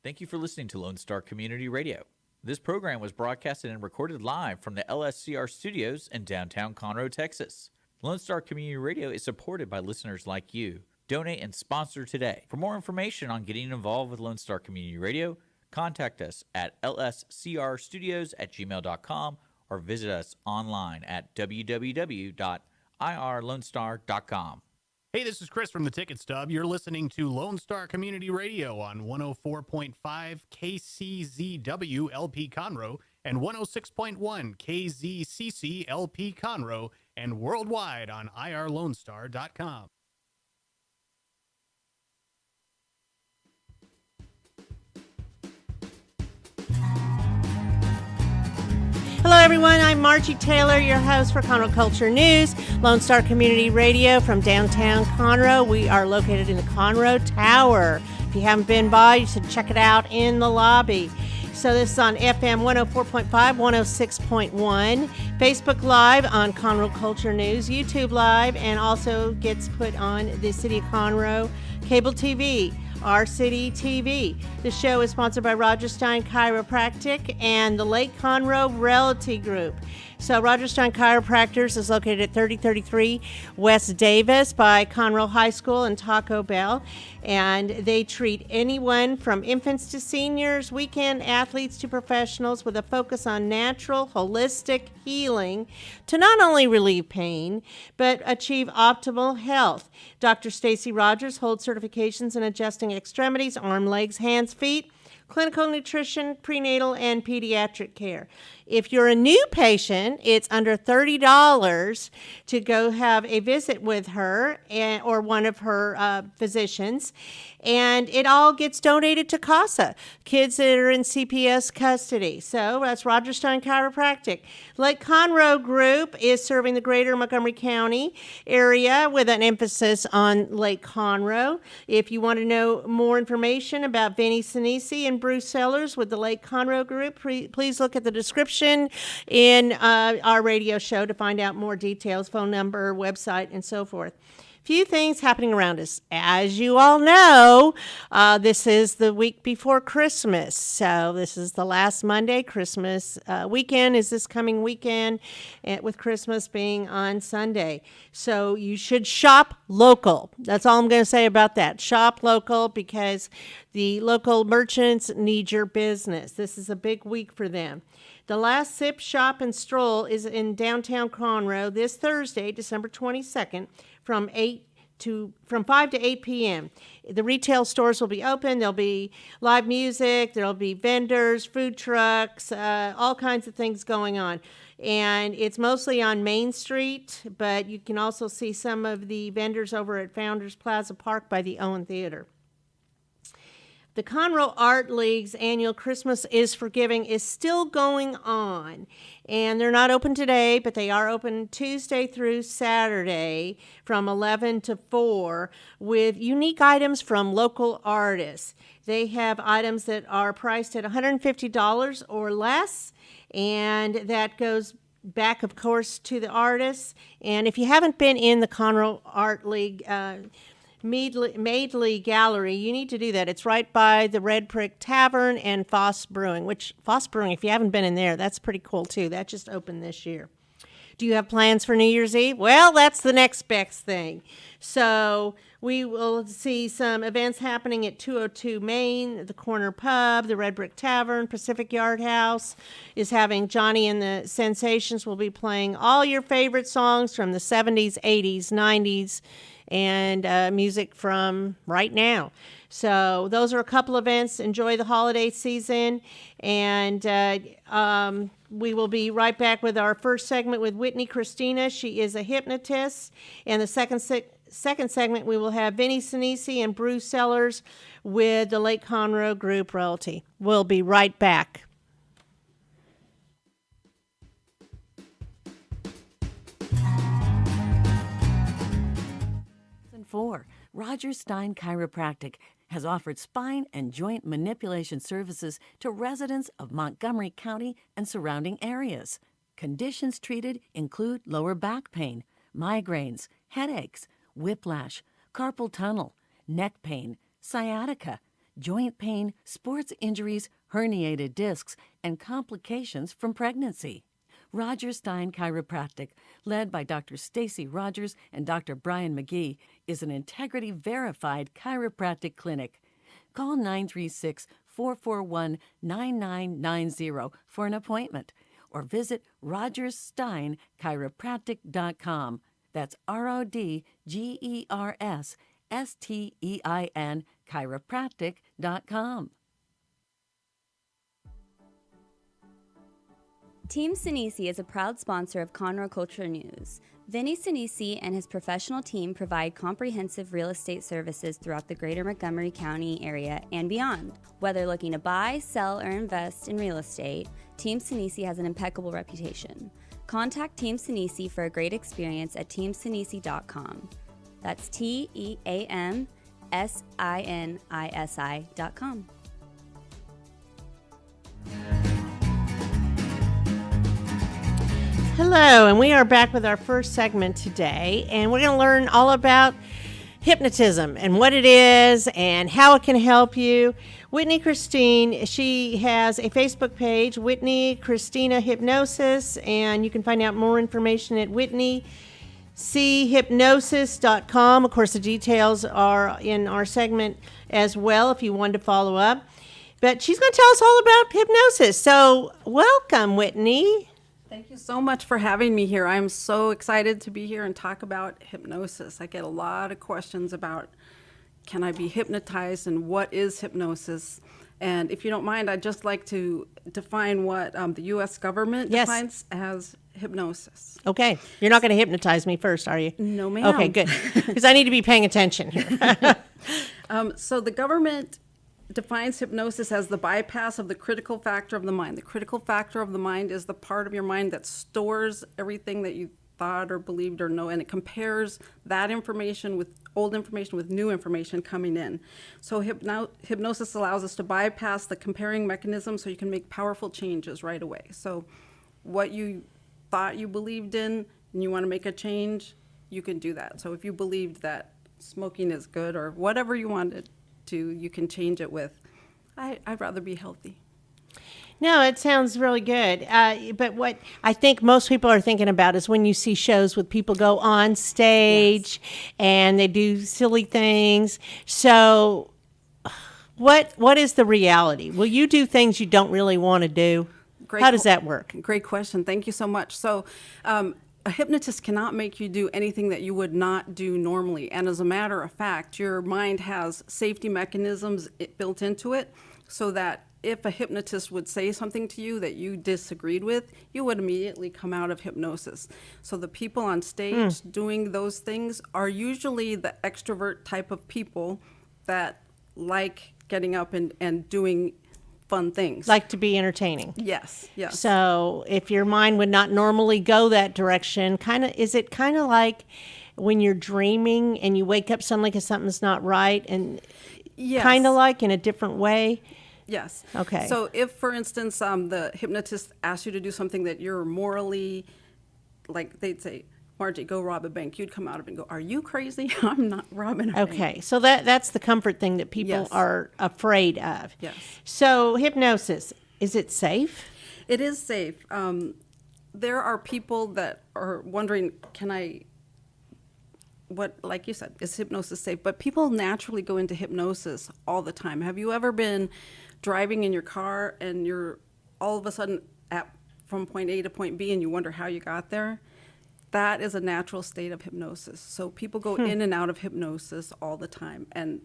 Thank you for listening to Lone Star Community Radio. This program was broadcasted and recorded live from the LSCR studios in downtown Conroe, Texas. Lone Star Community Radio is supported by listeners like you. Donate and sponsor today. For more information on getting involved with Lone Star Community Radio, contact us at lscrstudios@gmail.com or visit us online at www.irlonestar.com. Hey, this is Chris from the Ticket Stub. You're listening to Lone Star Community Radio on 104.5 KCZW LP Conroe and 106.1 KZCC LP Conroe and worldwide on irlonestar.com. Hello, everyone. I'm Margie Taylor, your host for Conroe Culture News, Lone Star Community Radio from downtown Conroe. We are located in the Conroe Tower. If you haven't been by, you should check it out in the lobby. So this is on FM 104.5, 106.1, Facebook Live on Conroe Culture News, YouTube Live, and also gets put on the City of Conroe Cable TV. Our City TV. The show is sponsored by Roger Stein Chiropractic and the Lake Conroe Realty Group. So Roger Stein Chiropractors is located at 3033 West Davis by Conroe High School and Taco Bell. And they treat anyone from infants to seniors, weekend athletes to professionals with a focus on natural, holistic healing to not only relieve pain, but achieve optimal health. Dr. Stacy Rogers holds certifications in adjusting extremities, arm, legs, hands, feet, clinical nutrition, prenatal, and pediatric care. If you're a new patient, it's under $30 to go have a visit with her or one of her physicians, and it all gets donated to CASA, kids that are in CPS custody. So that's Roger Stein Chiropractic. Lake Conroe Group is serving the greater Montgomery County area with an emphasis on Lake Conroe. If you want to know more information about Vinny Sinisi and Bruce Sellers with the Lake Conroe Group, please look at the description in our radio show to find out more details, phone number, website, and so forth. Few things happening around us. As you all know, this is the week before Christmas. So this is the last Monday. Christmas weekend is this coming weekend, with Christmas being on Sunday. So you should shop local. That's all I'm going to say about that. Shop local because the local merchants need your business. This is a big week for them. The last Sip, Shop, and Stroll is in downtown Conroe this Thursday, December 22nd, from 5 to 8 p.m. The retail stores will be open. There'll be live music. There'll be vendors, food trucks, all kinds of things going on. And it's mostly on Main Street, but you can also see some of the vendors over at Founders Plaza Park by the Owen Theater. The Conroe Art League's annual Christmas is Forgiving is still going on, and they're not open today, but they are open Tuesday through Saturday from 11 to 4 with unique items from local artists. They have items that are priced at $150 or less, and that goes back, of course, to the artists. And if you haven't been in the Conroe Art League Madeley Gallery, you need to do that. It's right by the Red Brick Tavern and Foss Brewing, which Foss Brewing, if you haven't been in there, that's pretty cool too. That just opened this year. Do you have plans for New Year's Eve? Well, that's the next best thing. So we will see some events happening at 202 Main, the Corner Pub, the Red Brick Tavern, Pacific Yard House is having Johnny and the Sensations will be playing all your favorite songs from the 70s, 80s, 90s, and music from right now. So those are a couple events. Enjoy the holiday season, and we will be right back with our first segment with Whitney Christina. She is a hypnotist, and the second segment we will have Vinny Sinisi and Bruce Sellers with the Lake Conroe Group Realty. We'll be right back. 4, Roger Stein Chiropractic has offered spine and joint manipulation services to residents of Montgomery County and surrounding areas. Conditions treated include lower back pain, migraines, headaches, whiplash, carpal tunnel, neck pain, sciatica, joint pain, sports injuries, herniated discs, and complications from pregnancy. Roger Stein Chiropractic, led by Dr. Stacy Rogers and Dr. Brian McGee, is an integrity-verified chiropractic clinic. Call 936-441-9990 for an appointment or visit rogerssteinchiropractic.com. That's RODGERSSTEIN chiropractic.com. Team Sinisi is a proud sponsor of Conroe Culture News. Vinny Sinisi and his professional team provide comprehensive real estate services throughout the greater Montgomery County area and beyond. Whether looking to buy, sell, or invest in real estate, Team Sinisi has an impeccable reputation. Contact Team Sinisi for a great experience at teamsinisi.com. That's TEAMSINISI.com. Hello, and we are back with our first segment today, and we're going to learn all about hypnotism and what it is and how it can help you. Whitney Christine, she has a Facebook page, Whitney Christina Hypnosis, and you can find out more information at whitneychypnosis.com. Of course, the details are in our segment as well if you wanted to follow up. But she's going to tell us all about hypnosis. So welcome, Whitney. Thank you so much for having me here. I'm so excited to be here and talk about hypnosis. I get a lot of questions about, can I be hypnotized and what is hypnosis? And if you don't mind, I'd just like to define what the U.S. government defines as hypnosis. Okay. You're not going to hypnotize me first, are you? No, ma'am. Okay, good. Because I need to be paying attention here. So the government defines hypnosis as the bypass of the critical factor of the mind. The critical factor of the mind is the part of your mind that stores everything that you thought or believed or know, and it compares that information with old information with new information coming in. So hypnosis allows us to bypass the comparing mechanism so you can make powerful changes right away. So what you thought you believed in and you want to make a change, you can do that. So if you believed that smoking is good or whatever you wanted to, you can change it with, I'd rather be healthy. No, it sounds really good. But what I think most people are thinking about is when you see shows with people go on stage and they do silly things. So what is the reality? Will you do things you don't really want to do? How does that work? Great question. Thank you so much. So a hypnotist cannot make you do anything that you would not do normally. And as a matter of fact, your mind has safety mechanisms built into it so that if a hypnotist would say something to you that you disagreed with, you would immediately come out of hypnosis. So the people on stage doing those things are usually the extrovert type of people that like getting up and doing fun things. Like to be entertaining. Yes. So if your mind would not normally go that direction, is it kind of like when you're dreaming and you wake up suddenly because something's not right, and kind of like in a different way? Yes. Okay. So if, for instance, the hypnotist asks you to do something that you're morally, like they'd say, Margie, go rob a bank, you'd come out of it and go, are you crazy? I'm not robbing a bank. Okay. So that's the comfort thing that people are afraid of. Yes. So hypnosis, is it safe? It is safe. There are people that are wondering, like you said, is hypnosis safe? But people naturally go into hypnosis all the time. Have you ever been driving in your car and you're all of a sudden from point A to point B and you wonder how you got there? That is a natural state of hypnosis. So people go in and out of hypnosis all the time, and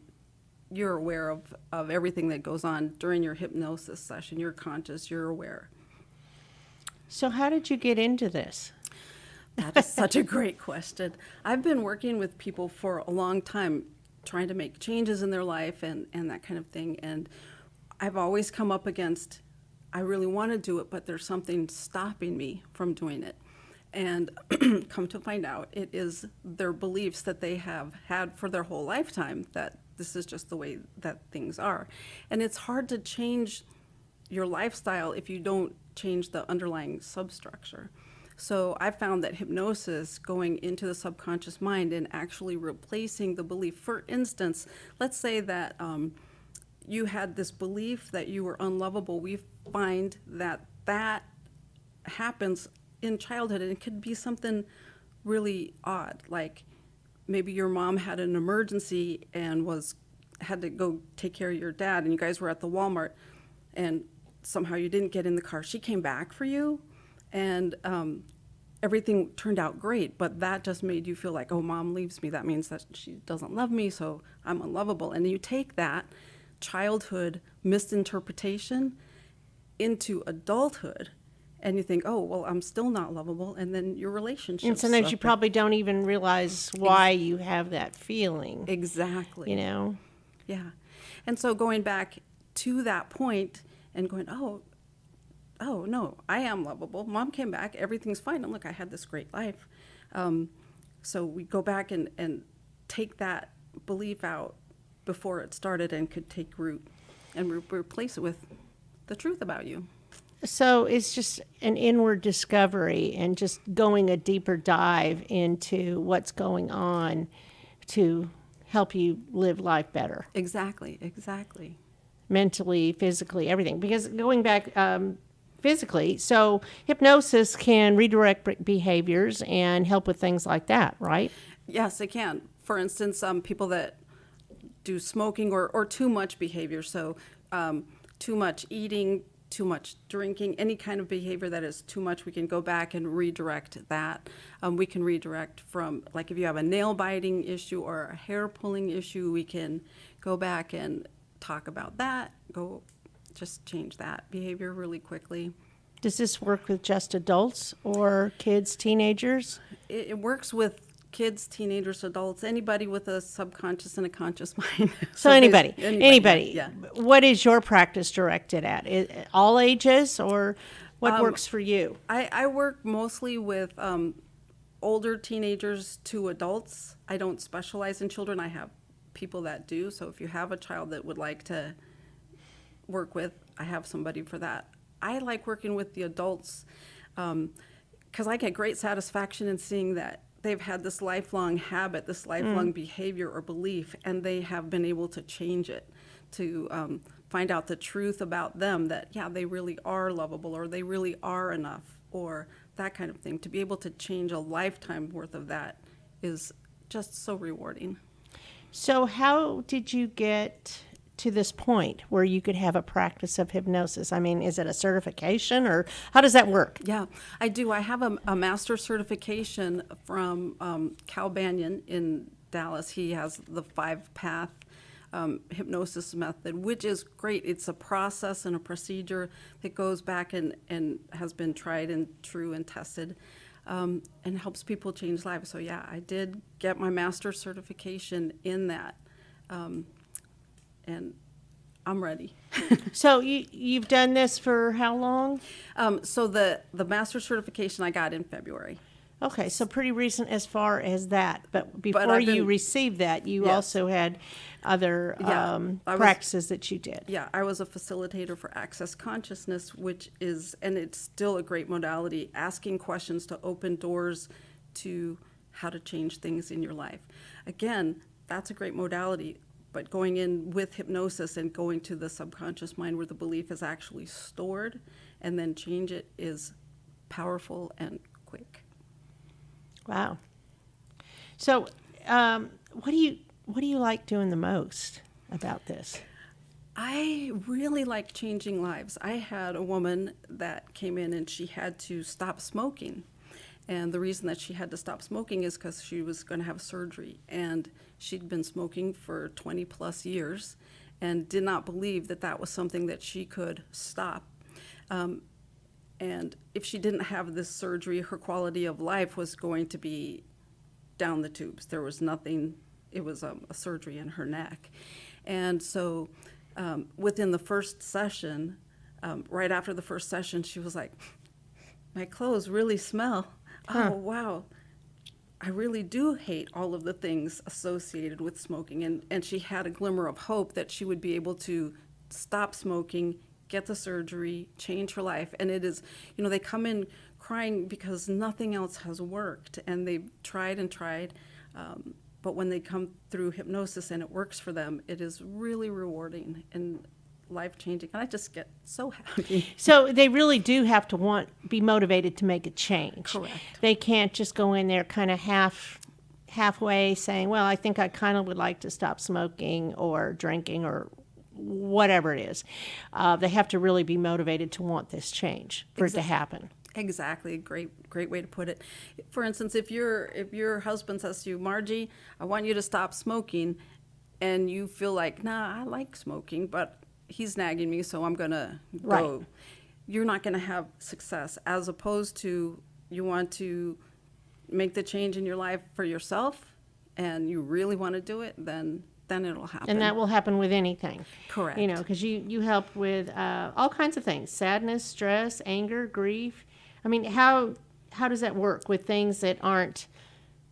you're aware of everything that goes on during your hypnosis session. You're conscious, you're aware. So how did you get into this? That is such a great question. I've been working with people for a long time, trying to make changes in their life and that kind of thing. And I've always come up against, I really want to do it, but there's something stopping me from doing it. And come to find out, it is their beliefs that they have had for their whole lifetime, that this is just the way that things are. And it's hard to change your lifestyle if you don't change the underlying substructure. So I found that hypnosis, going into the subconscious mind and actually replacing the belief. For instance, let's say that you had this belief that you were unlovable. We find that happens in childhood, and it could be something really odd, like maybe your mom had an emergency and had to go take care of your dad, and you guys were at the Walmart, and somehow you didn't get in the car. She came back for you, and everything turned out great, but that just made you feel like, oh, mom leaves me. That means that she doesn't love me, so I'm unlovable. And you take that childhood misinterpretation into adulthood, and you think, oh, well, I'm still not lovable, and then your relationship. And sometimes you probably don't even realize why you have that feeling. Exactly. You know? Yeah. And so going back to that point and going, oh, no, I am lovable. Mom came back. Everything's fine. And look, I had this great life. So we go back and take that belief out before it started and could take root and replace it with the truth about you. So it's just an inward discovery and just going a deeper dive into what's going on to help you live life better. Exactly. Mentally, physically, everything. Because going back physically, so hypnosis can redirect behaviors and help with things like that, right? Yes, it can. For instance, people that do smoking or too much behavior, so too much eating, too much drinking, any kind of behavior that is too much, we can go back and redirect that. We can redirect from, like if you have a nail biting issue or a hair pulling issue, we can go back and talk about that, just change that behavior really quickly. Does this work with just adults or kids, teenagers? It works with kids, teenagers, adults, anybody with a subconscious and a conscious mind. So anybody. Yeah. What is your practice directed at? All ages, or what works for you? I work mostly with older teenagers to adults. I don't specialize in children. I have people that do. So if you have a child that would like to work with, I have somebody for that. I like working with the adults because I get great satisfaction in seeing that they've had this lifelong habit, this lifelong behavior or belief, and they have been able to change it, to find out the truth about them, that, yeah, they really are lovable, or they really are enough, or that kind of thing. To be able to change a lifetime worth of that is just so rewarding. So how did you get to this point where you could have a practice of hypnosis? I mean, is it a certification, or how does that work? Yeah, I do. I have a master certification from Cal Banyan in Dallas. He has the 5-path hypnosis method, which is great. It's a process and a procedure that goes back and has been tried and true and tested, and helps people change lives. So yeah, I did get my master certification in that. And I'm ready. So you've done this for how long? So the master certification I got in February. Okay, so pretty recent as far as that. But before you received that, you also had other practices that you did. Yeah, I was a facilitator for Access Consciousness, which is, and it's still a great modality, asking questions to open doors to how to change things in your life. Again, that's a great modality. But going in with hypnosis and going to the subconscious mind where the belief is actually stored and then change it is powerful and quick. Wow. So what do you like doing the most about this? I really like changing lives. I had a woman that came in and she had to stop smoking. And the reason that she had to stop smoking is because she was going to have surgery. And she'd been smoking for 20 plus years and did not believe that that was something that she could stop. And if she didn't have this surgery, her quality of life was going to be down the tubes. There was nothing, it was a surgery in her neck. And so within the first session, right after the first session, she was like, my clothes really smell. Oh, wow. I really do hate all of the things associated with smoking. And she had a glimmer of hope that she would be able to stop smoking, get the surgery, change her life. And it is, they come in crying because nothing else has worked. And they've tried and tried. but when they come through hypnosis and it works for them, it is really rewarding and life-changing. And I just get so happy. So they really do have to be motivated to make a change. Correct. They can't just go in there kind of halfway saying, well, I think I kind of would like to stop smoking or drinking or whatever it is. They have to really be motivated to want this change for it to happen. Exactly. Great way to put it. For instance, if your husband says to you, Margie, I want you to stop smoking, and you feel like, nah, I like smoking, but he's nagging me, so I'm going to go. Right. You're not going to have success, as opposed to you want to make the change in your life for yourself, and you really want to do it, then it'll happen. And that will happen with anything. Correct. You know, because you help with all kinds of things: sadness, stress, anger, grief. I mean, how does that work with things that aren't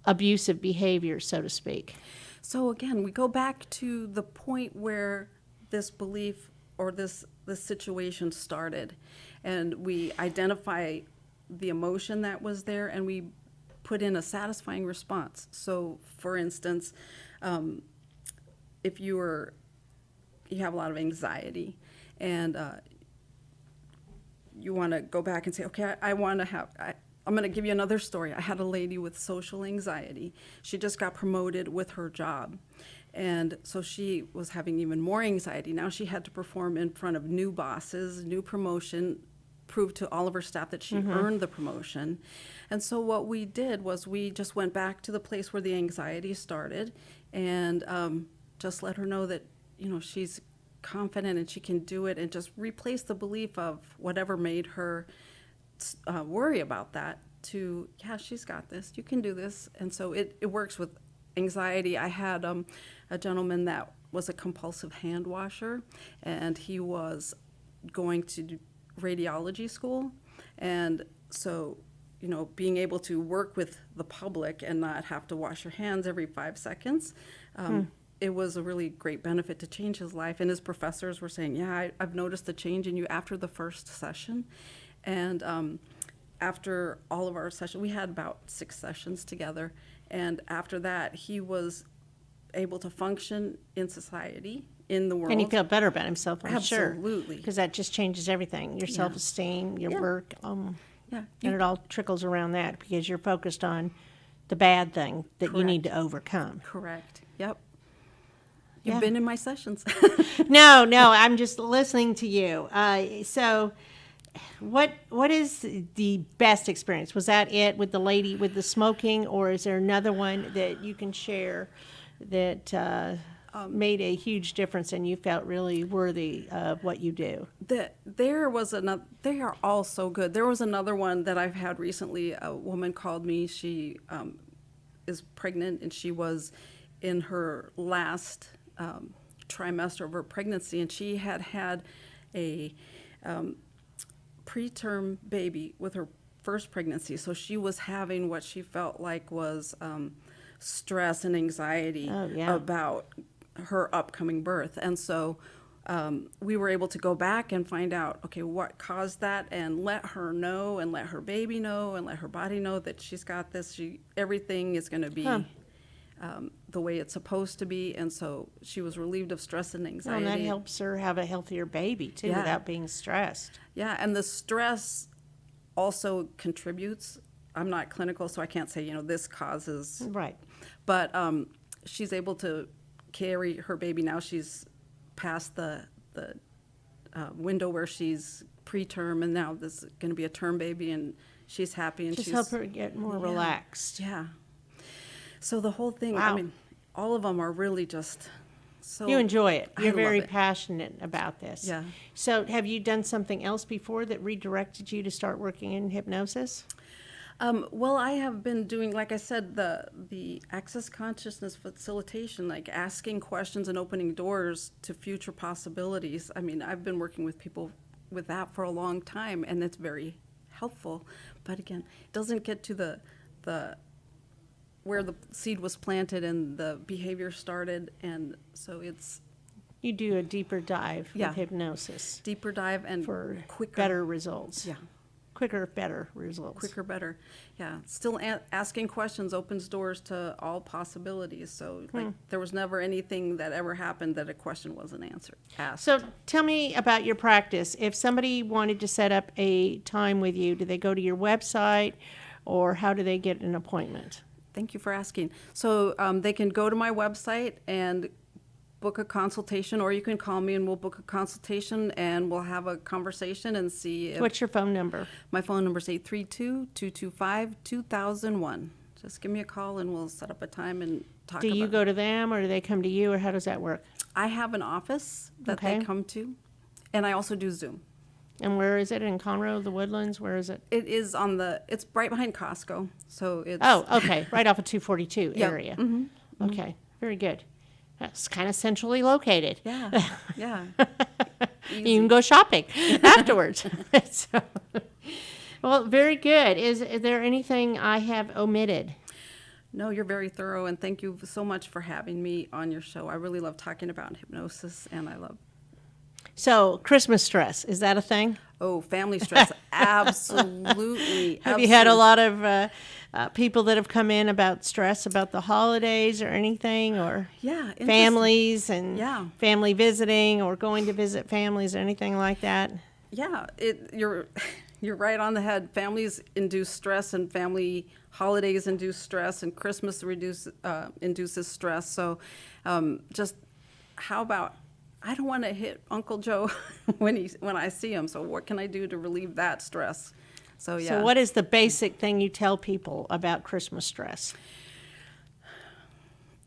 abusive behavior, so to speak? So again, we go back to the point where this belief or this situation started, and we identify the emotion that was there, and we put in a satisfying response. So, for instance, if you have a lot of anxiety, and you want to go back and say, okay, I'm going to give you another story. I had a lady with social anxiety. She just got promoted with her job. And so she was having even more anxiety. Now she had to perform in front of new bosses, new promotion, prove to all of her staff that she earned the promotion. And so what we did was we just went back to the place where the anxiety started, and just let her know that, she's confident and she can do it, and just replace the belief of whatever made her worry about that to, yeah, she's got this, you can do this. And so it works with anxiety. I had a gentleman that was a compulsive hand washer, and he was going to do radiology school. And so, being able to work with the public and not have to wash your hands every 5 seconds, it was a really great benefit to change his life. And his professors were saying, yeah, I've noticed the change in you after the first session. And after all of our sessions, we had about 6 sessions together. And after that, he was able to function in society, in the world. And he felt better about himself, I'm sure. Absolutely. Because that just changes everything, your self-esteem, your work. Yeah. And it all trickles around that because you're focused on the bad thing that you need to overcome. Correct. Yep. You've been in my sessions. No, I'm just listening to you. So what is the best experience? Was that it with the lady with the smoking, or is there another one that you can share that made a huge difference and you felt really worthy of what you do? They are all so good. There was another one that I've had recently. A woman called me. She is pregnant, and she was in her last trimester of her pregnancy, and she had a preterm baby with her first pregnancy. So she was having what she felt like was stress and anxiety about her upcoming birth. And so we were able to go back and find out, okay, what caused that, and let her know, and let her baby know, and let her body know that she's got this. Everything is going to be the way it's supposed to be. And so she was relieved of stress and anxiety. And that helps her have a healthier baby, too, without being stressed. Yeah, and the stress also contributes. I'm not clinical, so I can't say, this causes. Right. But she's able to carry her baby now. She's past the window where she's preterm, and now this is going to be a term baby, and she's happy. And Just she's help her get more relaxed. Yeah. So the whole thing, Wow. I mean, all of them are really just so. You enjoy it. You're I very love it. passionate about this. Yeah. So have you done something else before that redirected you to start working in hypnosis? Well, I have been doing, like I said, the access consciousness facilitation, like asking questions and opening doors to future possibilities. I mean, I've been working with people with that for a long time, and it's very helpful. But again, it doesn't get to the where the seed was planted and the behavior started, and so it's You do a deeper dive Yeah. with hypnosis deeper dive and for quicker. better results. Yeah. quicker, better results. Quicker, better. Yeah. Still asking questions opens doors to all possibilities. So like there was never anything that ever happened that a question wasn't asked. So tell me about your practice. If somebody wanted to set up a time with you, do they go to your website, or how do they get an appointment? Thank you for asking. So they can go to my website and book a consultation, or you can call me and we'll book a consultation and we'll have a conversation and see if... What's your phone number? My phone number is 832-225-2001. Just give me a call and we'll set up a time and talk Do you go to them, or do they come to you, or how does that work? I have an office that Okay. they come to, and I also do Zoom. And where is it? In Conroe, the Woodlands? Where is it? It is it's right behind Costco, so it's... Oh, okay. Right off of 242 Yep. area. Okay, very good. That's kind of centrally located. Yeah, yeah. You can go shopping afterwards. So, well, very good. Is there anything I have omitted? No, you're very thorough, and thank you so much for having me on your show. I really love talking about hypnosis, and I love... So, Christmas stress, is that a thing? Oh, family stress, absolutely. Have you had a lot of people that have come in about stress about the holidays or anything, or families and family visiting, or going to visit families or anything like that? Yeah, you're right on the head. Families induce stress, and family holidays induce stress, and Christmas induces stress. So just how about, I don't want to hit Uncle Joe when I see him, so what can I do to relieve that stress? So, yeah. So what is the basic thing you tell people about Christmas stress?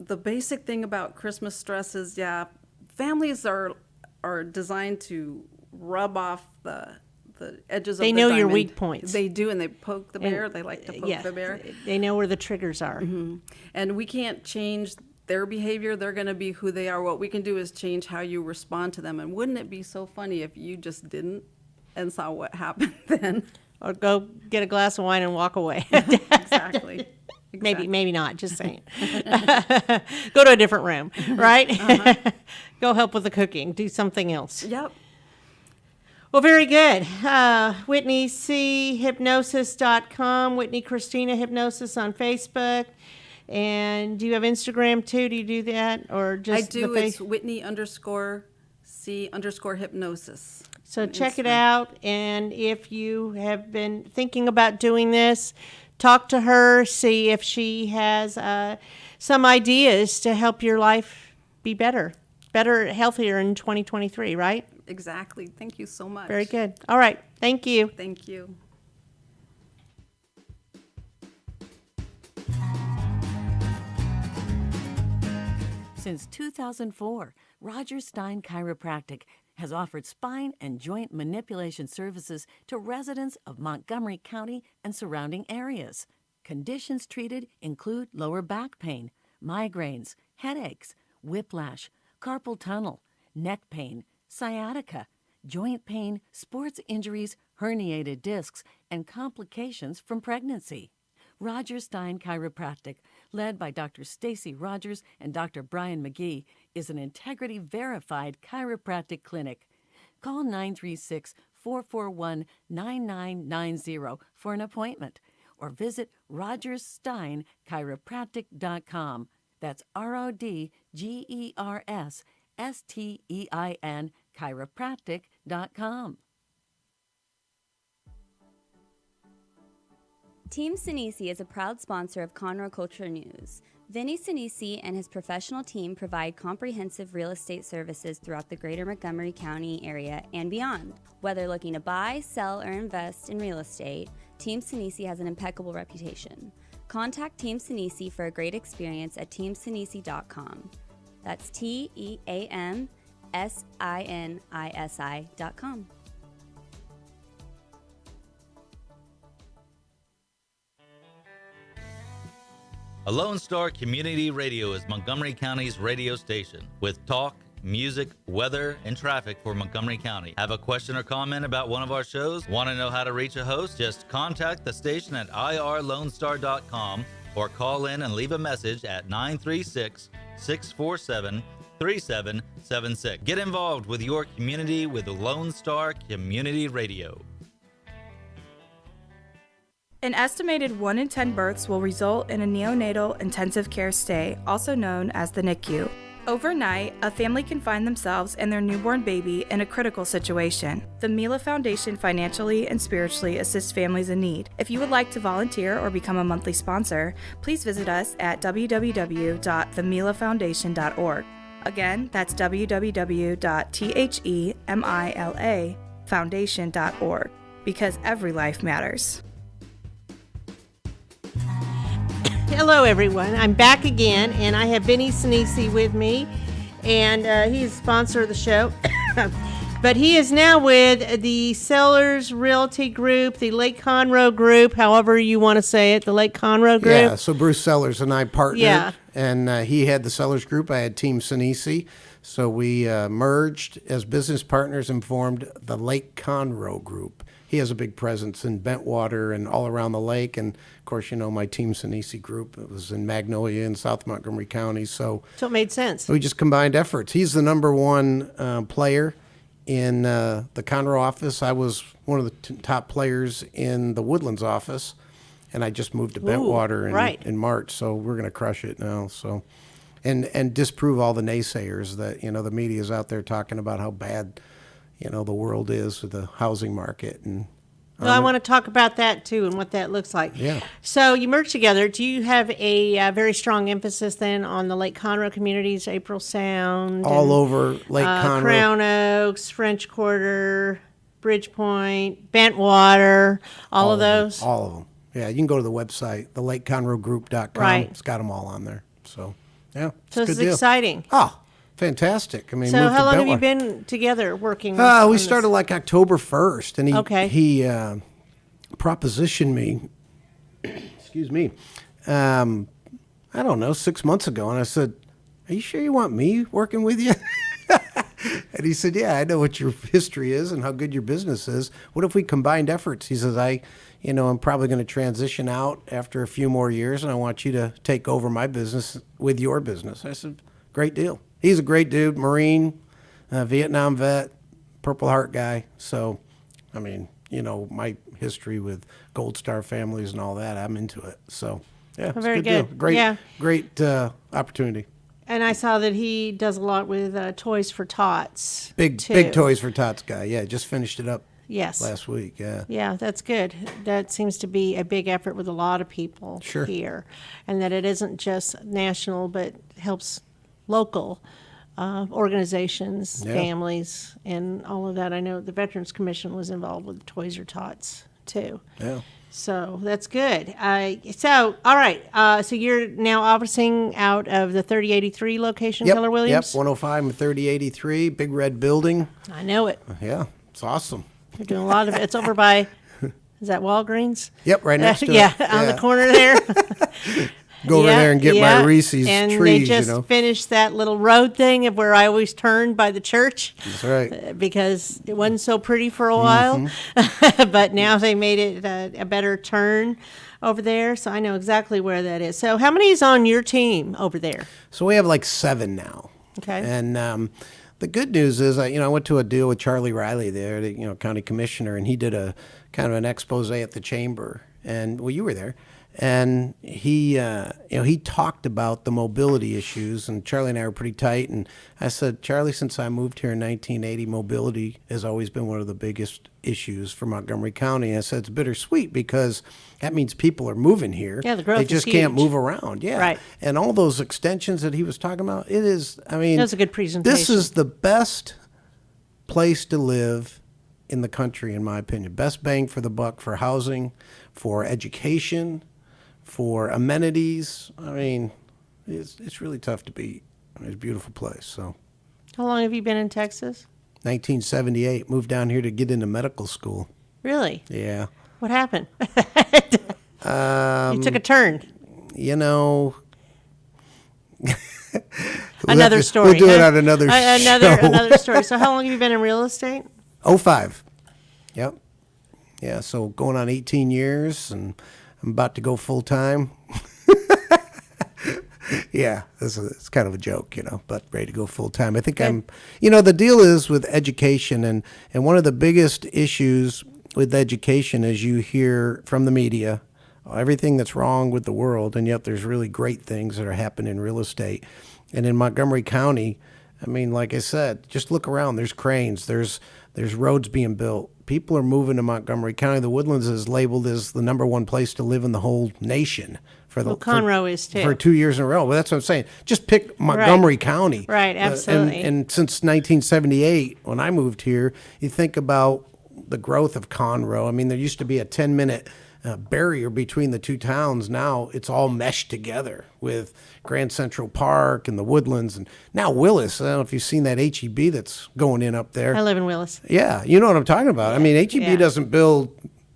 The basic thing about Christmas stress is, families are designed to rub off the edges of the They know your diamond. weak points. They do, and they poke the bear. They like to poke the bear. They know where the triggers are. Mm-hmm. And we can't change their behavior. They're going to be who they are. What we can do is change how you respond to them. And wouldn't it be so funny if you just didn't and saw what happened then? Or go get a glass of wine and walk away. Exactly. Maybe not, just saying. Go to a different room, right? Go help with the cooking. Do something else. Yep. Well, very good. WhitneyCHypnosis.com, Whitney Christina Hypnosis on Facebook. And do you have Instagram too? Do you do that, or just I do. It's Whitney_C_hypnosis. So check it out, and if you have been thinking about doing this, talk to her, see if she has some ideas to help your life be better, healthier in 2023, right? Exactly. Thank you so much. Very good. All right. Thank you. Thank you. Since 2004, Roger Stein Chiropractic has offered spine and joint manipulation services to residents of Montgomery County and surrounding areas. Conditions treated include lower back pain, migraines, headaches, whiplash, carpal tunnel, neck pain, sciatica, joint pain, sports injuries, herniated discs, and complications from pregnancy. Roger Stein Chiropractic, led by Dr. Stacy Rogers and Dr. Brian McGee, is an integrity-verified chiropractic clinic. Call 936-441-9990 for an appointment, or visit rogerssteinchiropractic.com. That's RODGERSSTEIN chiropractic.com. Team Sinisi is a proud sponsor of Conroe Culture News. Vinny Sinisi and his professional team provide comprehensive real estate services throughout the greater Montgomery County area and beyond. Whether looking to buy, sell, or invest in real estate, Team Sinisi has an impeccable reputation. Contact Team Sinisi for a great experience at teamsinisi.com. That's TEAMSINISI.com. A Lone Star Community Radio is Montgomery County's radio station with talk, music, weather, and traffic for Montgomery County. Have a question or comment about one of our shows? Want to know how to reach a host? Just contact the station at irlonestar.com or call in and leave a message at 936-647-3776. Get involved with your community with Lone Star Community Radio. An estimated 1 in 10 births will result in a neonatal intensive care stay, also known as the NICU. Overnight, a family can find themselves and their newborn baby in a critical situation. The Mila Foundation financially and spiritually assists families in need. If you would like to volunteer or become a monthly sponsor, please visit us at www.themilafoundation.org. Again, that's www.themilafoundation.org, because every life matters. Hello, everyone. I'm back again, and I have Vinny Sinisi with me, and he's a sponsor of the show. But he is now with the Sellers Realty Group, the Lake Conroe Group, however you want to say it, the Lake Conroe Group. Yeah, so Bruce Sellers and I partnered, Yeah. and he had the Sellers Group, I had Team Sinisi. So we merged as business partners and formed the Lake Conroe Group. He has a big presence in Bentwater and all around the lake. And, of course, you know, my Team Sinisi group, it was in Magnolia in South Montgomery County. So it made sense. we just combined efforts. He's the number one player in the Conroe office. I was one of the top players in the Woodlands office, and I just moved to Bentwater in March. So we're going to crush it now. So, and disprove all the naysayers that, you know, the media is out there talking about how bad, you know, the world is with the housing market. And Well, I want to talk about that too and what that looks like. Yeah. So you merged together. Do you have a very strong emphasis then on the Lake Conroe communities, April Sound? all over Lake Conroe. Crown Oaks, French Quarter, Bridgepoint, Bentwater, all of those? All of them. Yeah, you can go to the website, thelakeconroegroup.com. Right. It's got them all on there. So, yeah, So it's a it's good deal. exciting. Oh, fantastic. I mean, So moved how to long have you Bentwater. been together working? We on started this? like October 1st, and Okay. he propositioned me, excuse me, I don't know, 6 months ago. And I said, "Are you sure you want me working with you?" And he said, "Yeah, I know what your history is and how good your business is. What if we combined efforts?" He says, I'm probably going to transition out after a few more years, and I want you to take over my business with your business. I said, "Great deal." He's a great dude, Marine, Vietnam vet, Purple Heart guy. So, I mean, you know, my history with Gold Star families and all that, I'm into it. So, yeah, it's very a good. good. Deal. Yeah. Great opportunity. And I saw that he does a lot with Toys for Tots. Big too. Toys for Tots guy. Yeah, just finished it up Yes. last week. Yeah. Yeah, that's good. That seems to be a big effort with a lot of people Sure. here. And that it isn't just national, but helps local organizations, Yeah. families, and all of that. I know the Veterans Commission was involved with Toys for Tots, too. Yeah. So that's good. All right. So you're now officing out of the 3083 location, Keller Williams? Yep, 105 and 3083, big red building. I know it. Yeah, it's awesome. You're doing a lot of it. It's over by, is that Walgreens? Yep, right next to yeah, it. on the corner there. Go over there and get my Reese's and trees, they just you know. finished that little road thing of where I always turned by the church That's right. because it wasn't so pretty for a while. Mm-hmm. But now they made it a better turn over there, so I know exactly where that is. So how many is on your team over there? So we have like 7 now. Okay. And the good news is, I went to a deal with Charlie Riley there, the county commissioner, and he did a kind of an expose at the chamber. And, well, you were there. And he talked about the mobility issues, and Charlie and I were pretty tight. And I said, "Charlie, since I moved here in 1980, mobility has always been one of the biggest issues for Montgomery County." And I said, "It's bittersweet because that means people are moving here. Yeah, the growth They is just can't huge. move around." Yeah, Right. And all those extensions that he was talking about, it is. I mean, That was a good presentation. This is the best place to live in the country, in my opinion. Best bang for the buck for housing, for education, for amenities. I mean, it's really tough to beat. I mean, it's a beautiful place. So, How long have you been in Texas? 1978, moved down here to get into medical school. Really? Yeah. What happened? You took a turn. You know. Another story. We'll do it huh? on another show. Another story. So how long have you been in real estate? 05. Yep. Yeah, so going on 18 years, and I'm about to go full time. Yeah, it's kind of a joke, but ready to go full time. I think Good. the deal is with education, and one of the biggest issues with education, as you hear from the media, everything that's wrong with the world, and yet there's really great things that are happening in real estate. And in Montgomery County, I mean, like I said, just look around. There's cranes. There's roads being built. People are moving to Montgomery County. The Woodlands is labeled as the #1 place to live in the whole nation. Conroe is too. For 2 years in a row. Well, that's what I'm saying. Just pick Montgomery County. Right, absolutely. And since 1978, when I moved here, you think about the growth of Conroe. I mean, there used to be a 10-minute barrier between the two towns. Now it's all meshed together with Grand Central Park and the Woodlands, and now Willis. I don't know if you've seen that HEB that's going in up there. I live in Willis. Yeah, you know what I'm talking about. I mean, HEB doesn't build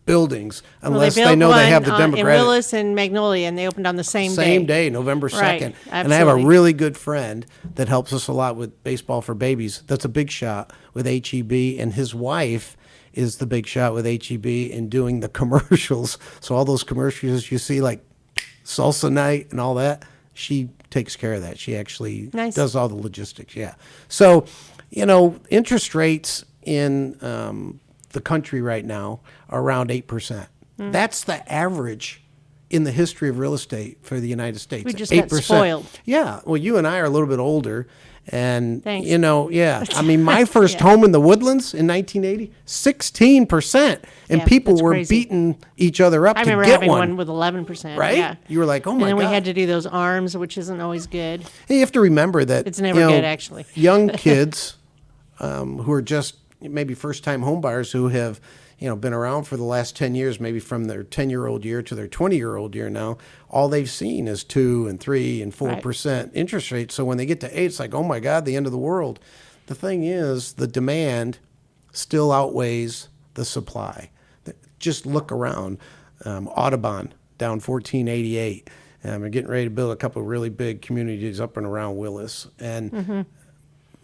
buildings unless they know they have the demographic. In Willis and Magnolia, and they opened on the same day. Same day, November 2nd. Right, and I have a really good friend that helps us a lot with Baseball for Babies. That's a big shot with HEB, and his wife is the big shot with HEB in doing the commercials. So all those commercials you see, like Salsa Night and all that, she takes care of that. She actually does all the logistics, yeah. So, interest rates in the country right now are around 8%. That's the average in the history of real estate for the United States. We just got spoiled. Yeah. Well, you and I are a little bit older. And, Thanks. Yeah. I mean, my first home in the Woodlands in 1980, 16%. And people were beating each other up to get one. I remember having one with 11%. Right? Yeah. You were like, oh, my God. And then we had to do those arms, which isn't always good. Hey, you have to remember that. It's never good, actually. Young kids who are just maybe first-time home buyers who have, been around for the last 10 years, maybe from their 10-year-old year to their 20-year-old year now, all they've seen is 2 and 3 and 4% interest rates. So when they get to 8, it's like, oh my God, the end of the world. The thing is, the demand still outweighs the supply. Just look around. Audubon down 1488. We're getting ready to build a couple of really big communities up and around Willis. And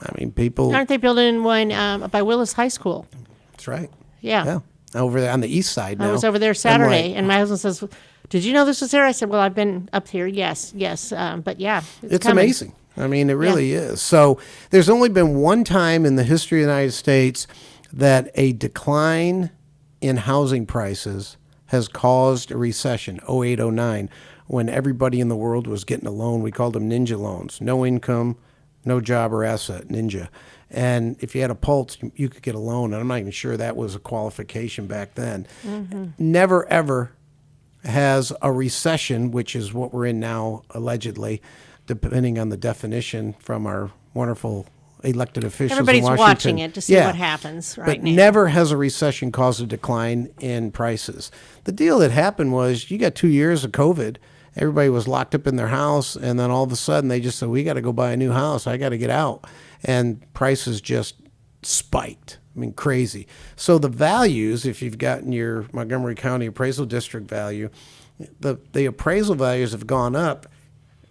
I mean, people. Aren't they building one by Willis High School? That's right. Yeah. Over there on the east side now. I was over there Saturday, and my husband says, "Did you know this was there?" I said, "Well, I've been up here, yes. But yeah, it's amazing. I mean, it really is. So there's only been one time in the history of the United States that a decline in housing prices has caused a recession, 08, 09, when everybody in the world was getting a loan. We called them ninja loans. No income, no job or asset, ninja. And if you had a pulse, you could get a loan. And I'm not even sure that was a qualification back then. Never, ever has a recession, which is what we're in now, allegedly, depending on the definition from our wonderful elected officials in Washington. Everybody's watching it to see what happens right now. But never has a recession caused a decline in prices. The deal that happened was you got 2 years of COVID. Everybody was locked up in their house, and then all of a sudden they just said, we got to go buy a new house. I got to get out. And prices just spiked. I mean, crazy. So the values, if you've gotten your Montgomery County Appraisal District value, the appraisal values have gone up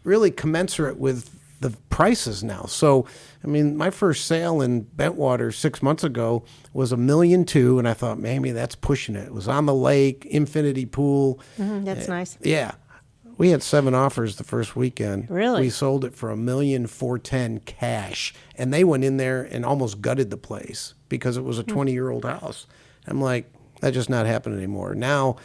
really commensurate with the prices now. So, I mean, my first sale in Bentwater 6 months ago was $1.2 million, and I thought, maybe that's pushing it. It was on the lake, infinity pool. That's nice. Yeah. We had 7 offers the first weekend. Really? We sold it for $1,410,000 cash, and they went in there and almost gutted the place because it was a 20-year-old house. I'm like, that's just not happening anymore. Now,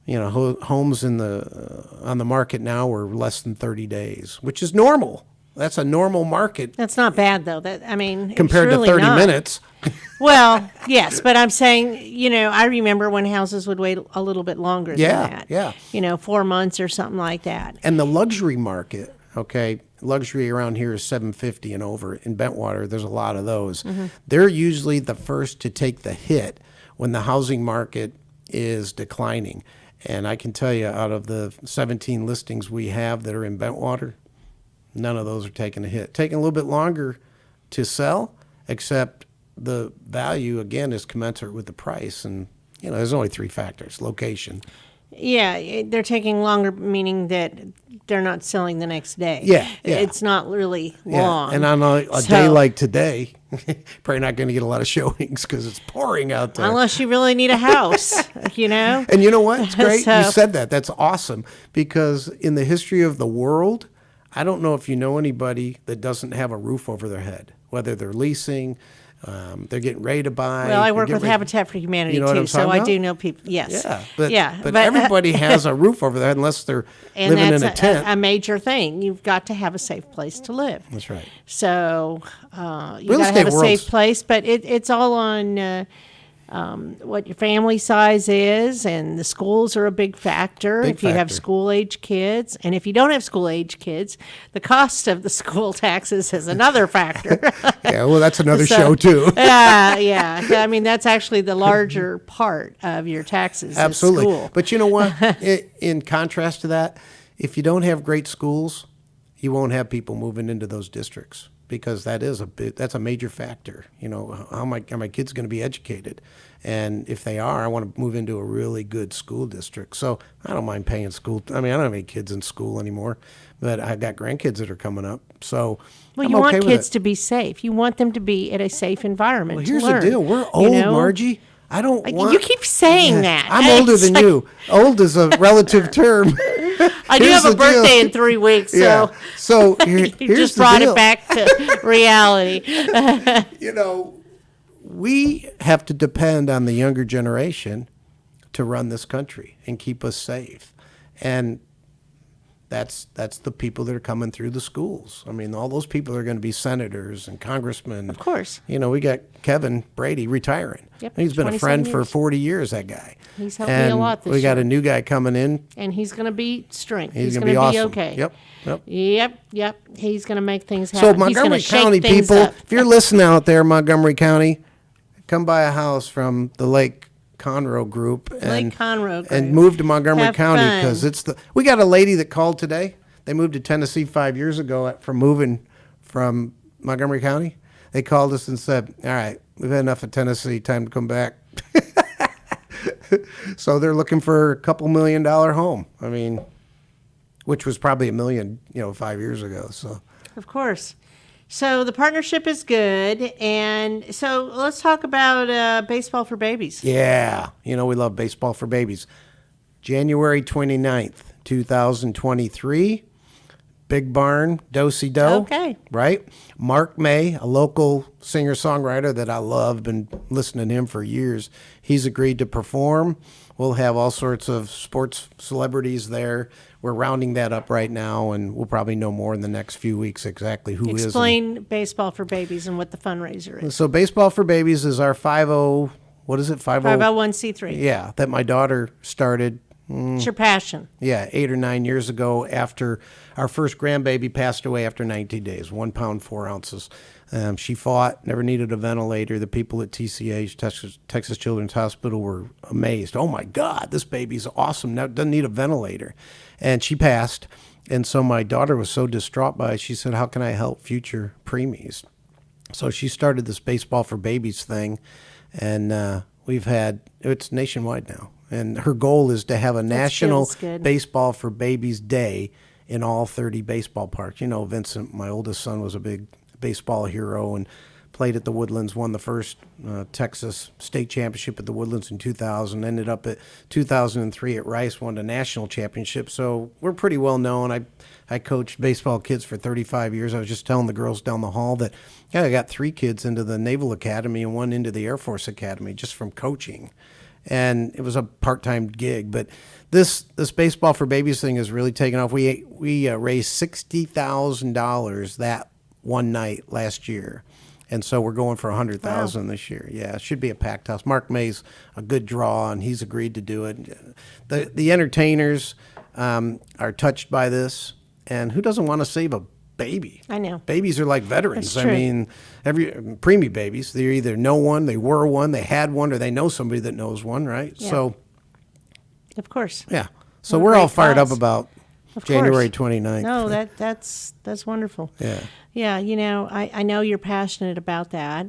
homes on the market now are less than 30 days, which is normal. That's a normal market. That's not bad, though. Compared to 30 minutes. Well, yes, but I'm saying, I remember when houses would wait a little bit longer than that. Yeah. 4 months or something like that. And the luxury market, luxury around here is $750 and over. In Bentwater, there's a lot of those. They're usually the first to take the hit when the housing market is declining. And I can tell you, out of the 17 listings we have that are in Bentwater, none of those are taking a hit. Taking a little bit longer to sell, except the value, again, is commensurate with the price. And, there's only 3 factors. Location. Yeah, they're taking longer, meaning that they're not selling the next day. Yeah. It's not really long. And on a day like today, probably not going to get a lot of showings because it's pouring out there. Unless you really need a house, And you know what? It's great you said that. That's awesome, because in the history of the world, I don't know if you know anybody that doesn't have a roof over their head, whether they're leasing, They're getting ready to buy. Well, I work with Habitat for Humanity You know what too, I'm so talking I about? do know people. Yes. Yeah, but everybody has a roof over their head unless they're and living in that's a tent. a major thing. You've got to have a safe place to live. That's right. So you Real got to estate have a world's- safe place, but it's all on what your family size is, and the schools are a big factor. Big if you have factor. school-age kids, and if you don't have school-age kids, the cost of the school taxes is another factor. Yeah, well, that's another So- show too. Yeah. I mean, that's actually the larger part of your taxes. is Absolutely. school. But you know what? In contrast to that, if you don't have great schools, you won't have people moving into those districts, because that's a major factor. You know, are my kids going to be educated? And if they are, I want to move into a really good school district. So I don't mind paying school. I mean, I don't have any kids in school anymore, but I've got grandkids that are coming up. So Well, I'm you okay want with kids it. to be safe. You want them to be at a safe environment. Well, to here's learn, the deal. We're you old, know? Margie. I don't want. You keep saying that. I'm older It's than like- you. Old is a relative term. I do Here's have a the deal. birthday in 3 weeks, so Yeah. So you here's just the brought deal. it back to reality. You know, we have to depend on the younger generation to run this country and keep us safe. And that's the people that are coming through the schools. I mean, all those people are going to be senators and congressmen. Of course. You know, we got Kevin Brady retiring. Yep, He's been a 27 friend for years. 40 years, that guy. He's helped me a And lot this we got year. a new guy coming in. And he's going to be strength. He's He's going going to be to awesome. okay. Yep. Yep. He's going to make things So happen. He's gonna Montgomery shake County things people, up. if you're listening out there, Montgomery County, come buy a house from the Lake Conroe group and Conroe and group. move to Montgomery Have County, fun. because we got a lady that called today. They moved to Tennessee 5 years ago from moving from Montgomery County. They called us and said, "All right, we've had enough of Tennessee. Time to come back." So they're looking for a $2 million home. I mean, which was probably $1 million, 5 years ago. So. Of course. So the partnership is good. And so let's talk about baseball for babies. Yeah, we love baseball for babies. January 29th, 2023, Big Barn, Do-Si-Do. Okay. Right? Mark May, a local singer-songwriter that I love, been listening to him for years. He's agreed to perform. We'll have all sorts of sports celebrities there. We're rounding that up right now, and we'll probably know more in the next few weeks exactly who is. Explain baseball for babies and what the fundraiser is. So Baseball for Babies is our 50, what is it? 50? 501c3. Yeah, that my daughter started, It's your passion. 8 or 9 years ago, after our first grandbaby passed away after 19 days, 1 pound, 4 ounces. She fought, never needed a ventilator. The people at TCH, Texas Children's Hospital, were amazed. Oh my God, this baby's awesome. Now doesn't need a ventilator. And she passed. And so my daughter was so distraught by it, she said, "How can I help future preemies?" So she started this Baseball for Babies thing. And it's nationwide now. And her goal is to have a national feels good. Baseball for Babies Day in all 30 baseball parks. Vincent, my oldest son, was a big baseball hero and played at the Woodlands, won the first Texas state championship at the Woodlands in 2000, ended up at 2003 at Rice, won the national championship. So we're pretty well known. I coached baseball kids for 35 years. I was just telling the girls down the hall that I got 3 kids into the Naval Academy and 1 into the Air Force Academy just from coaching. And it was a part-time gig, but this Baseball for Babies thing has really taken off. We raised $60,000 that one night last year, and so we're going for $100,000 this year. Yeah, it should be a packed house. Mark May's a good draw, and he's agreed to do it. The entertainers are touched by this, and who doesn't want to save a baby? I know. Babies are like veterans. That's I true. mean, every preemie babies, they either know one, they were one, they had one, or they know somebody that knows one, right? Yeah. So, Of course. yeah. So What a we're all great fired up cause. about Of January course. 29th. No, that's wonderful. Yeah. Yeah, I know you're passionate about that,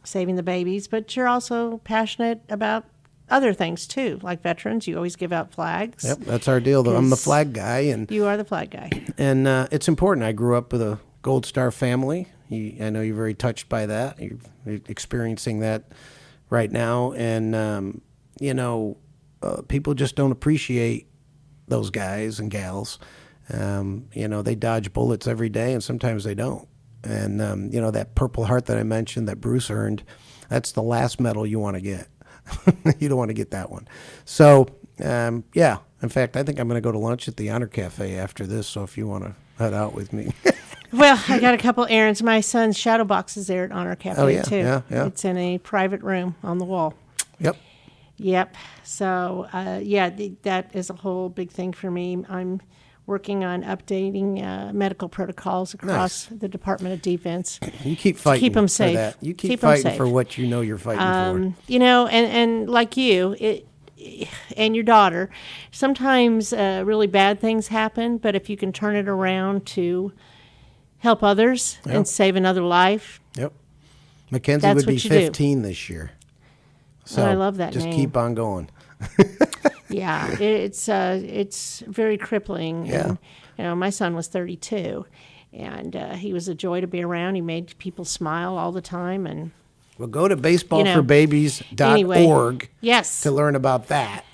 saving the babies, but you're also passionate about other things too, like veterans. You always give out flags. Yep, that's our deal. I'm the 'Cause flag guy, and You are the flag guy. it's important. I grew up with a Gold Star family. I know you're very touched by that. You're experiencing that right now, and people just don't appreciate those guys and gals. They dodge bullets every day, and sometimes they don't. And, that Purple Heart that I mentioned that Bruce earned, that's the last medal you want to get. You don't want to get that one. So, yeah. In fact, I think I'm going to go to lunch at the Honor Cafe after this. So if you want to head out with me. Well, I got a couple errands. My son's shadow box is there at Honor Cafe, too. Yeah. It's in a private room on the wall. Yep. So, that is a whole big thing for me. I'm working on updating medical protocols across the Department of Defense. You keep fighting keep them for safe. that. You keep 'em fighting safe. for what you know you're fighting for. And like you, and your daughter, sometimes really bad things happen, but if you can turn it around to help others and save another life. Yep. Mackenzie That's would be what you do. 15 this year. So I love that just name. keep on going. Yeah, it's very crippling. Yeah. And, my son was 32, and he was a joy to be around. He made people smile all the time, and Well, go to baseballforbabies.org yes, to learn about that.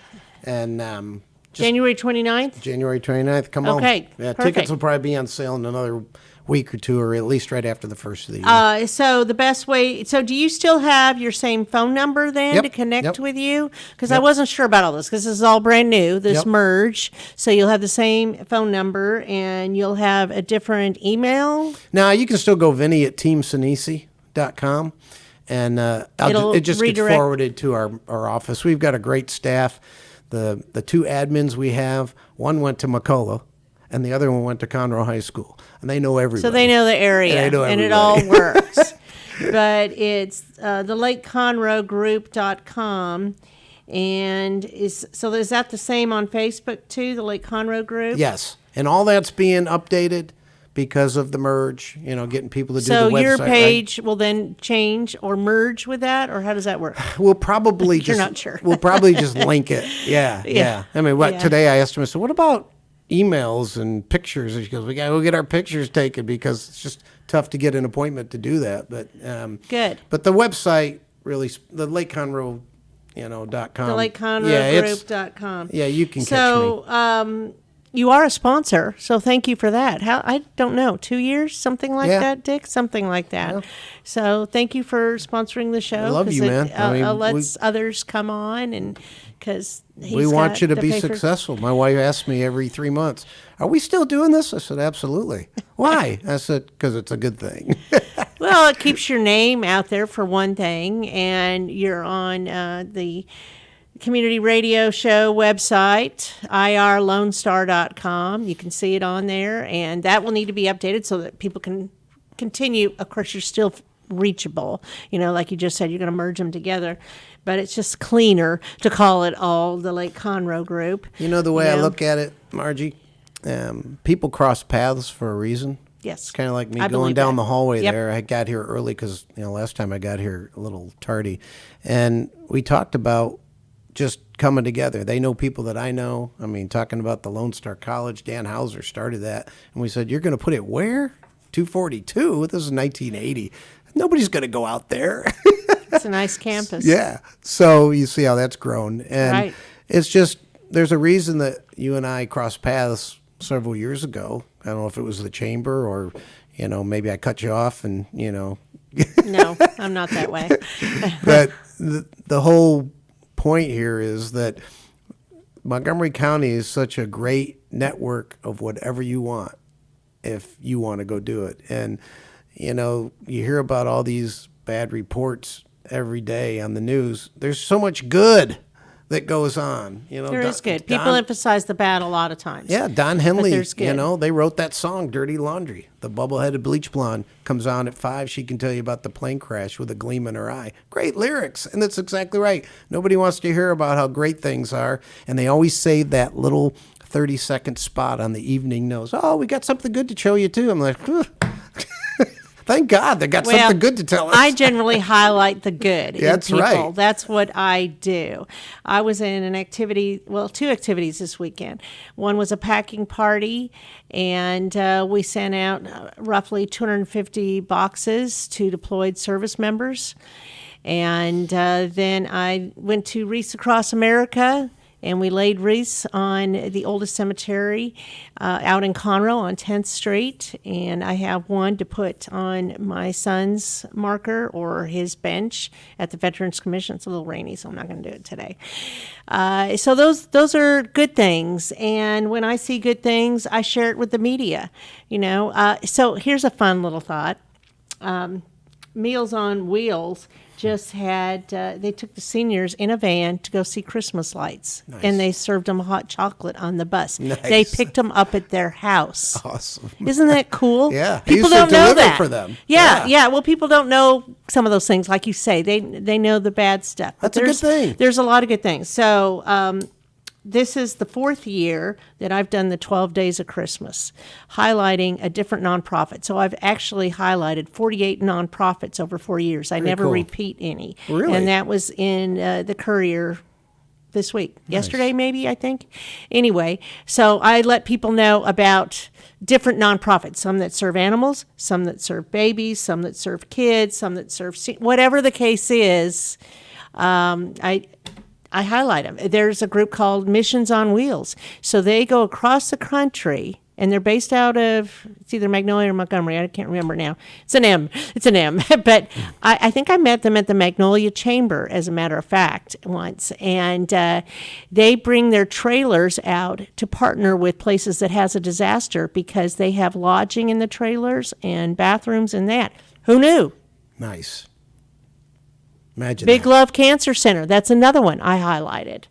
And January 29th. January 29th, come on. Okay, Yeah, perfect. tickets will probably be on sale in another week or two, or at least right after the first of the year. So the best way. So do you still have your same phone number then Yep, to connect yep. with you? Because I Yep. wasn't sure about all this because this is all brand new. This Yep. merge. So you'll have the same phone number and you'll have a different email. Now, you can still go Vinny at teamsinisi.com, and it just gets redirect. forwarded to our office. We've got a great staff. The two admins we have, one went to McCullough, and the other one went to Conroe High School, and they know everybody. So they know the area They know and it everybody. all works. But it's the LakeConroeGroup.com. And is that the same on Facebook too, the Lake Conroe Group? Yes, and all that's being updated because of the merge, getting people to do the So website. your right? page will then change or merge with that, or how does that work? We'll probably You're just not sure. We'll probably just link it. Yeah. I mean, Yeah. today I asked him, I said, what about emails and pictures? And she goes, we got to go get our pictures taken because it's just tough to get an appointment to do that. But Good. But the website really, the Lake Conroe, .com. The LakeConroeGroup.com. Yeah, you can catch me. So you are a sponsor, so thank you for that. How I don't know, 2 years, something like Yeah. that, Dick, something like that. Yeah. So thank you for sponsoring the show. I love 'cause you, man. I mean, lets others come on, and because We want you to be successful. My wife asks me every 3 months, are we still doing this? I said, absolutely. Why? I said, because it's a good thing. Well, it keeps your name out there for one thing, and you're on the community radio show website, irlonestar.com. You can see it on there, and that will need to be updated so that people can continue. Of course, you're still reachable. Like you just said, you're going to merge them together. But it's just cleaner to call it all the Lake Conroe Group. The way I look at it, Margie, people cross paths for a reason. Yes. It's kind of like me I going believe down that. the hallway Yep. there. I got here early because, last time I got here a little tardy. And we talked about just coming together. They know people that I know. I mean, talking about the Lone Star College, Dan Hauser started that. And we said, you're going to put it where? 242? This is 1980. Nobody's going to go out there. It's a nice campus. Yeah. So you see how that's grown. And Right. it's just, there's a reason that you and I crossed paths several years ago. I don't know if it was the chamber or, maybe I cut you off and, No, I'm not that way. But the whole point here is that Montgomery County is such a great network of whatever you want if you want to go do it. And, you hear about all these bad reports every day on the news. There's so much good that goes on. There is good. People emphasize the bad a lot of times. Yeah, Don Henley, there's good. They wrote that song, Dirty Laundry. The bubble-headed bleach blonde comes on at 5. She can tell you about the plane crash with a gleam in her eye. Great lyrics, and that's exactly right. Nobody wants to hear about how great things are, and they always save that little 30-second spot on the evening news. Oh, we got something good to show you, too. I'm like, thank God they got something good to tell us. I generally highlight the good in That's people. right. That's what I do. I was in an activity, 2 activities this weekend. One was a packing party, and we sent out roughly 250 boxes to deployed service members. And then I went to Wreaths Across America and we laid wreaths on the oldest cemetery out in Conroe on 10th Street. And I have one to put on my son's marker or his bench at the Veterans Commission. It's a little rainy, so I'm not going to do it today. So those are good things. And when I see good things, I share it with the media. So here's a fun little thought. Meals on Wheels just had, they took the seniors in a van to go see Christmas lights. Nice. And they served them hot chocolate on the bus. Nice. They picked them up at their house. Awesome. Isn't that cool? Yeah. People He used to don't know deliver that. for them. Yeah. Well, people don't know some of those things. Like you say, they know the bad stuff. But That's a good thing. There's a lot of good things. So, this is the 4th year that I've done the 12 Days of Christmas, highlighting a different nonprofit. So I've actually highlighted 48 nonprofits over 4 years. I never cool. repeat any. Really? And that was in the Courier this week. Yesterday, maybe, I think. Anyway, so I let people know about different nonprofits, some that serve animals, some that serve babies, some that serve kids, some that serve, whatever the case is, I highlight them. There's a group called Missions on Wheels. So they go across the country, and they're based out of, it's either Magnolia or Montgomery. I can't remember now. It's an M. But I think I met them at the Magnolia Chamber, as a matter of fact, once. And they bring their trailers out to partner with places that has a disaster because they have lodging in the trailers and bathrooms and that. Who knew? Nice. Imagine Big that. Love Cancer Center. That's another one I highlighted.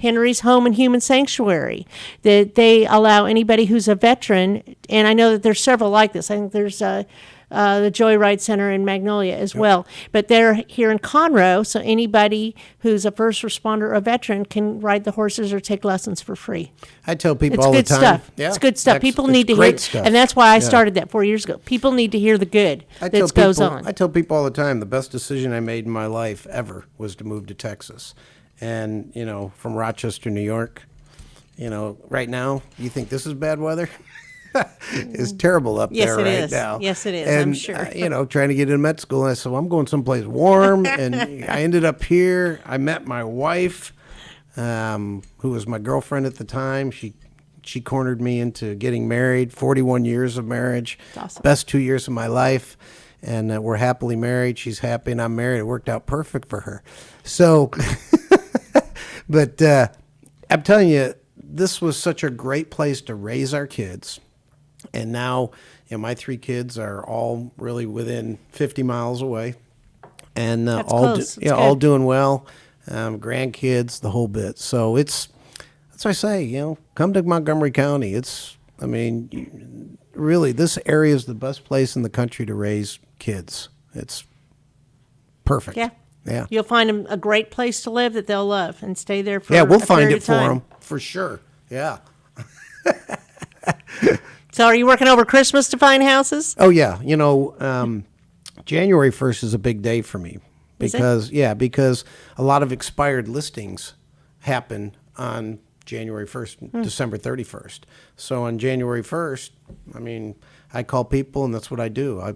Henry's Home and Human Sanctuary. That they allow anybody who's a veteran, and I know that there's several like this. I think there's the Joyride Center in Magnolia as well. But they're here in Conroe, so anybody who's a first responder or a veteran can ride the horses or take lessons for free. I tell people It's all good the time. stuff. Yeah. It's good stuff. People It's need to hear great stuff. and that's why I Yeah. started that 4 years ago. People need to hear the good I that goes on. I tell people all the time the best decision I made in my life ever was to move to Texas. And, from Rochester, New York, right now, you think this is bad weather? It's terrible up Yes, there it right is. now. Yes, it is, And, I'm sure. trying to get into med school. And I said, well, I'm going someplace warm. And I ended up here. I met my wife, who was my girlfriend at the time. She cornered me into getting married, 41 years of marriage. That's awesome. Best 2 years of my life. And we're happily married. She's happy and I'm married. It worked out perfect for her. So, but I'm telling you, this was such a great place to raise our kids. And now, my 3 kids are all really within 50 miles away. And That's all, close. It's all good. doing well. Grandkids, the whole bit. So that's what I say, come to Montgomery County. Really, this area is the best place in the country to raise kids. It's perfect. Yeah. Yeah. You'll find them a great place to live that they'll love and stay there for Yeah, we'll a find period it of for time. them, for sure. Yeah. So are you working over Christmas to find houses? Oh, yeah. January 1st is a big day for me Is it? because a lot of expired listings happen on January 1st, December 31st. So on January 1st, I call people and that's what I do.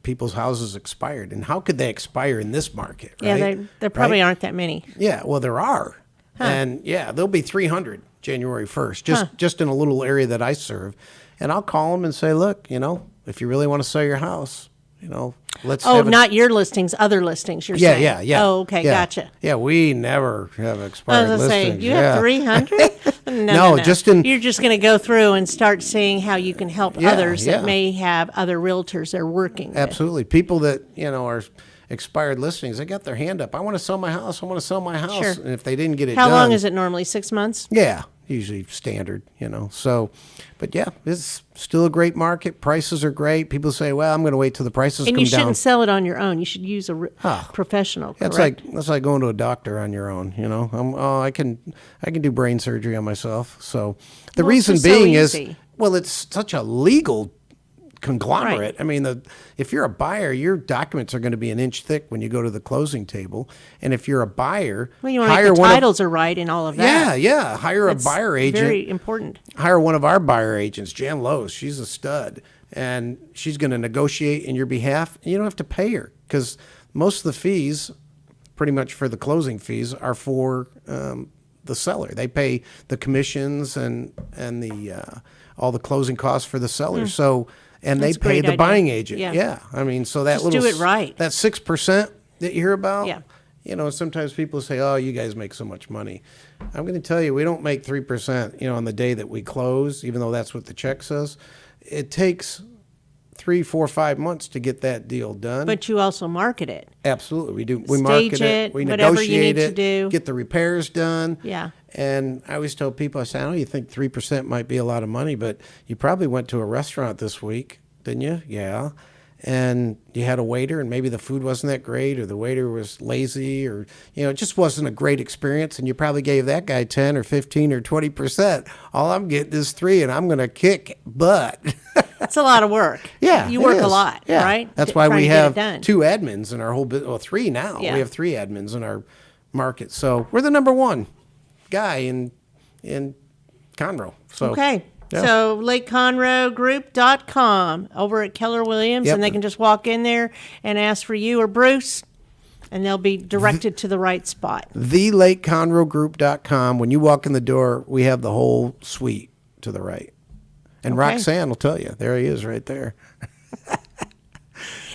People's houses expired. And how could they expire in this market, right? Yeah, there probably Right? aren't that many. Yeah, well, there are. And there'll be 300 January 1st, just in a little area that I serve. And I'll call them and say, look, if you really want to sell your house, let's Oh, have not your listings, other listings, you're saying. yeah. Oh, okay, Yeah. gotcha. Yeah, we never have I expired was going to say, listings. you have 300? No, just in- You're just going to go through and start seeing how you can help Yeah, others yeah. that may have other realtors they're working with. Absolutely. People that, are expired listings, they got their hand up. I want to sell my house. I want to sell my house. Sure. And if they didn't get it How done. long is it normally? 6 months? Yeah, usually standard, So, but yeah, it's still a great market. Prices are great. People say, well, I'm going to wait till the prices And come you shouldn't down. sell it on your own. You should use a professional, correct? That's like going to a doctor on your own. I can do brain surgery on myself. So the Well, it's reason just so being is, easy. well, it's such a legal conglomerate. Right. If you're a buyer, your documents are going to be an inch thick when you go to the closing table. And if you're a buyer, Well, you want to hire make the one of- titles are right and all of that. Yeah. Hire That's a buyer agent. very important. Hire one of our buyer agents, Jan Lowe's. She's a stud, and she's going to negotiate in your behalf. And you don't have to pay her because most of the fees, pretty much for the closing fees, are for the seller. They pay the commissions and the all the closing costs for the seller. So and That's a they pay great the idea. buying agent. Yeah. I mean, so that Just little do it right. that 6% that you hear about. Yeah. You know, sometimes people say, "Oh, you guys make so much money." I'm going to tell you, we don't make 3%. You know, on the day that we close, even though that's what the check says. It takes 3, 4, 5 months to get that deal done. But you also market it. Absolutely, we do. We Stage market it, we whatever you negotiate need to it, do. get the repairs done. Yeah. And I always tell people, I say, I know you think 3% might be a lot of money, but you probably went to a restaurant this week, didn't you? Yeah. And you had a waiter, and maybe the food wasn't that great, or the waiter was lazy, or it just wasn't a great experience, and you probably gave that guy 10 or 15 or 20%. All I'm getting is 3, and I'm gonna kick butt. That's a lot of work. Yeah, You it work a is. lot, Yeah. right? That's why Trying we to get it have done. 2 admins in our whole business. Well, 3 now. Yeah. We have 3 admins in our market. So we're the number 1 guy in Conroe. So Okay. yeah. So LakeConroeGroup.com over at Keller Williams, Yep. and they can just walk in there and ask for you or Bruce, and they'll be directed to the right spot. TheLakeConroeGroup.com. When you walk in the door, we have the whole suite to the right. And Okay. Roxanne will tell you. There he is right there.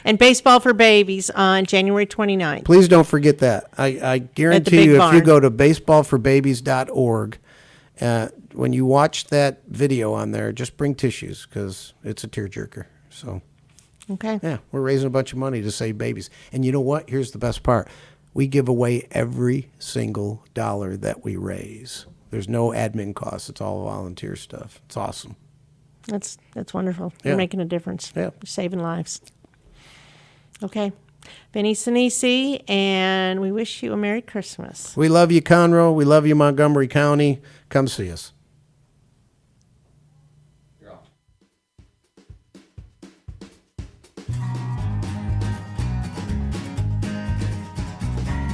And Baseball for Babies on January 29th. Please don't forget that. I guarantee Big you, if you Barn. go to baseballforbabies.org, when you watch that video on there, just bring tissues because it's a tearjerker. So, Okay. yeah, we're raising a bunch of money to save babies. And you know what? Here's the best part. We give away every single dollar that we raise. There's no admin costs. It's all volunteer stuff. It's awesome. That's wonderful. Yeah. You're making a difference. Yeah. You're saving lives. Okay. Vinny Sinisi, and we wish you a Merry Christmas. We love you, Conroe. We love you, Montgomery County. Come see us.